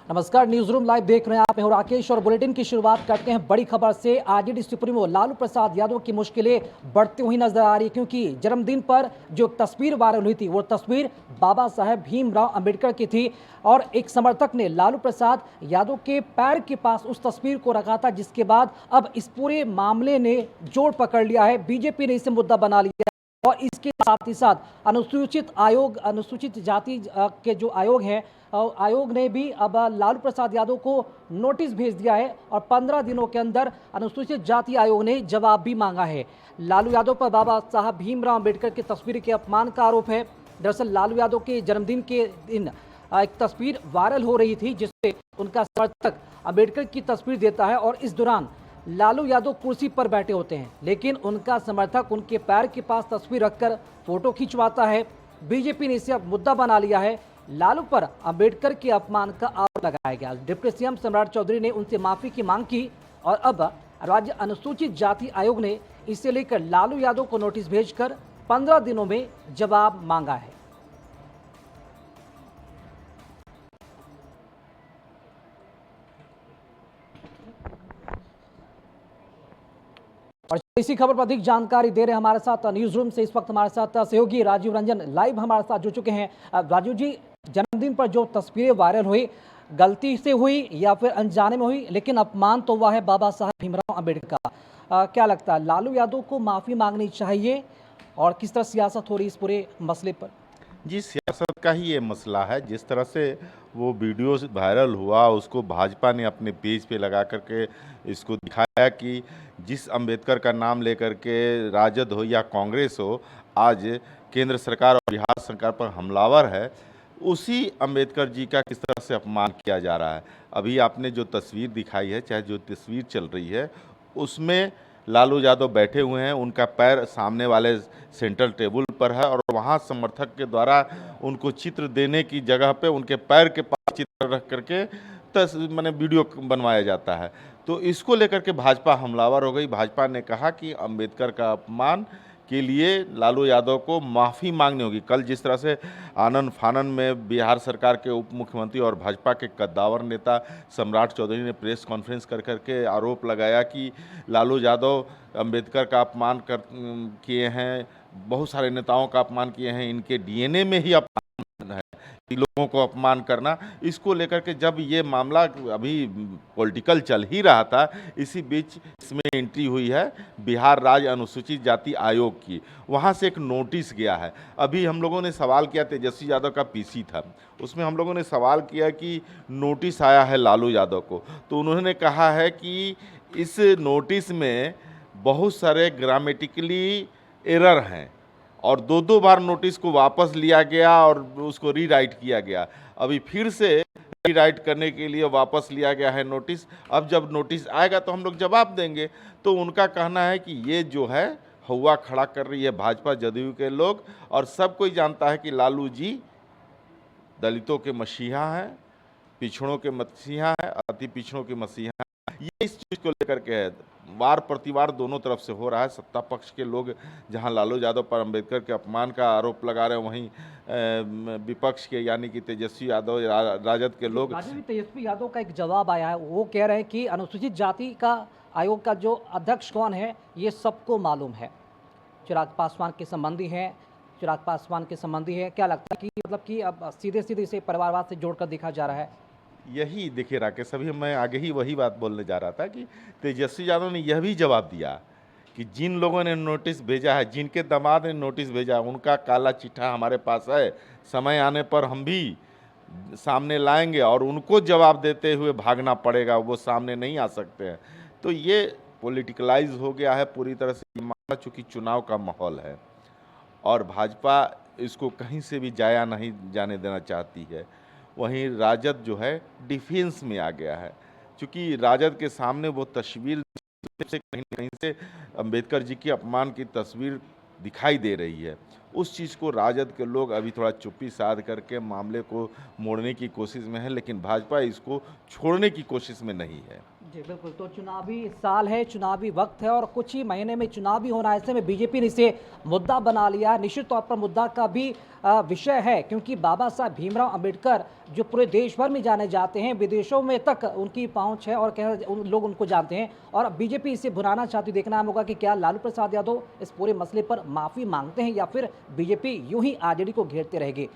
नमस्कार, news room live देख रहे हैं आप। राकेश और बुलेटिन की शुरुआत करते हैं बड़ी खबर से। आरजेडी सुप्रीमो लालू प्रसाद यादव की मुश्किलें बढ़ती हुई नजर आ रही, क्योंकि जन्मदिन पर जो तस्वीर वायरल हुई थी वो तस्वीर बाबा साहेब भीमराव अंबेडकर की थी और एक समर्थक ने लालू प्रसाद यादव के पैर के पास उस तस्वीर को रखा था, जिसके बाद अब इस पूरे मामले ने जोर पकड़ लिया है। बीजेपी ने इसे मुद्दा बना लिया और इसके साथ ही साथ अनुसूचित जाति के जो आयोग है, आयोग ने भी अब लालू प्रसाद यादव को नोटिस भेज दिया है और 15 दिनों के अंदर अनुसूचित जाति आयोग ने जवाब भी मांगा है। लालू यादव पर बाबा साहब भीमराव अंबेडकर की तस्वीर के अपमान का आरोप है। दरअसल लालू यादव के जन्मदिन के दिन एक तस्वीर वायरल हो रही थी, जिससे उनका समर्थक अंबेडकर की तस्वीर देता है और इस दौरान लालू यादव कुर्सी पर बैठे होते हैं, लेकिन उनका समर्थक उनके पैर के पास तस्वीर रखकर फोटो खिंचवाता है। बीजेपी ने इसे अब मुद्दा बना लिया है। लालू पर अंबेडकर के अपमान का आरोप लगाया गया। डिप्टी सीएम सम्राट चौधरी ने उनसे माफी की मांग की और अब राज्य अनुसूचित जाति आयोग ने इसे लेकर लालू यादव को नोटिस भेजकर 15 दिनों में जवाब मांगा है। और इसी खबर पर अधिक जानकारी दे रहे हैं हमारे साथ न्यूज रूम से इस वक्त हमारे साथ सहयोगी राजीव रंजन लाइव हमारे साथ जुड़ चुके हैं। राजीव जी, जन्मदिन पर जो तस्वीरें वायरल हुई, गलती से हुई या फिर अनजाने में हुई, लेकिन अपमान तो हुआ है बाबा साहब भीमराव अंबेडकर का। क्या लगता है, लालू यादव को माफी मांगनी चाहिए और किस तरह सियासत हो रही इस पूरे मसले पर? जी, सियासत का ही ये मसला है। जिस तरह से वो वीडियो वायरल हुआ, उसको भाजपा ने अपने पेज पे लगा करके इसको दिखाया कि जिस अंबेडकर का नाम लेकर के राजद हो या कांग्रेस हो, आज केंद्र सरकार और बिहार सरकार पर हमलावर है, उसी अंबेडकर जी का किस तरह से अपमान किया जा रहा है। अभी आपने जो तस्वीर दिखाई है, चाहे जो तस्वीर चल रही है, उसमें लालू यादव बैठे हुए हैं, उनका पैर सामने वाले सेंट्रल टेबल पर है और वहाँ समर्थक के द्वारा उनको चित्र देने की जगह पे उनके पैर के पास चित्र रख करके मैंने वीडियो बनवाया जाता है। तो इसको लेकर के भाजपा हमलावर हो गई। भाजपा ने कहा कि अंबेडकर का अपमान के लिए लालू यादव को माफ़ी मांगनी होगी। कल जिस तरह से आनन फानन में बिहार सरकार के उप मुख्यमंत्री और भाजपा के कद्दावर नेता सम्राट चौधरी ने प्रेस कॉन्फ्रेंस कर करके आरोप लगाया कि लालू यादव अंबेडकर का अपमान किए हैं, बहुत सारे नेताओं का अपमान किए हैं, इनके डीएनए में ही अपमान है लोगों को अपमान करना। इसको लेकर के जब ये मामला अभी पॉलिटिकल चल ही रहा था, इसी बीच इसमें एंट्री हुई है बिहार राज्य अनुसूचित जाति आयोग की। वहाँ से एक नोटिस गया है। अभी हम लोगों ने सवाल किया, तेजस्वी यादव का पीसी था, उसमें हम लोगों ने सवाल किया कि नोटिस आया है लालू यादव को, तो उन्होंने कहा है कि इस नोटिस में बहुत सारे ग्रामेटिकली एरर हैं और दो बार नोटिस को वापस लिया गया और उसको रीराइट किया गया। अभी फिर से रीराइट करने के लिए वापस लिया गया है नोटिस। अब जब नोटिस आएगा तो हम लोग जवाब देंगे। तो उनका कहना है कि ये जो है हवा खड़ा कर रही है भाजपा जदयू के लोग, और सब कोई जानता है कि लालू जी दलितों के मसीहा हैं, पिछड़ों के मसीहा हैं, अति पिछड़ों के मसीहा हैं। ये इस चीज़ को लेकर के है, वार प्रतिवार दोनों तरफ से हो रहा है। सत्ता पक्ष के लोग जहां लालू यादव पर अंबेडकर के अपमान का आरोप लगा रहे हैं, वहीं विपक्ष के यानी कि तेजस्वी यादव राजद के लोग। तेजस्वी यादव का एक जवाब आया है, वो कह रहे हैं कि अनुसूचित जाति का आयोग का जो अध्यक्ष कौन है ये सबको मालूम है, चिराग पासवान के संबंधी है, चिराग पासवान के संबंधी है। क्या लगता है कि मतलब कि अब सीधे सीधे इसे परिवारवाद से जोड़कर देखा जा रहा है? यही देखिए राकेश, अभी मैं आगे ही वही बात बोलने जा रहा था कि तेजस्वी यादव ने यह भी जवाब दिया कि जिन लोगों ने नोटिस भेजा है, जिनके दामाद ने नोटिस भेजा है, उनका काला चिट्ठा हमारे पास है, समय आने पर हम भी सामने लाएंगे और उनको जवाब देते हुए भागना पड़ेगा, वो सामने नहीं आ सकते हैं। तो ये पॉलिटिकलाइज हो गया है पूरी तरह से मामला, चूँकि चुनाव का माहौल है और भाजपा इसको कहीं से भी जाया नहीं जाने देना चाहती है। वहीं राजद जो है डिफेंस में आ गया है, क्योंकि राजद के सामने वो तस्वीर से कहीं न कहीं से अंबेडकर जी की अपमान की तस्वीर दिखाई दे रही है। उस चीज़ को राजद के लोग अभी थोड़ा चुप्पी साध करके मामले को मोड़ने की कोशिश में है, लेकिन भाजपा इसको छोड़ने की कोशिश में नहीं है। जी बिल्कुल, तो चुनावी साल है, चुनावी वक्त है और कुछ ही महीने में चुनाव भी होना है। ऐसे में बीजेपी ने इसे मुद्दा बना लिया है। निश्चित तौर पर मुद्दा का भी विषय है, क्योंकि बाबा साहब भीमराव अंबेडकर जो पूरे देश भर में जाने जाते हैं, विदेशों में तक उनकी पहुंच है और लोग उनको जानते हैं और बीजेपी इसे भुनाना चाहती। देखना होगा कि क्या लालू प्रसाद यादव इस पूरे मसले पर माफ़ी मांगते हैं या फिर बीजेपी यूं ही आरजेडी को घेरते रहेगी।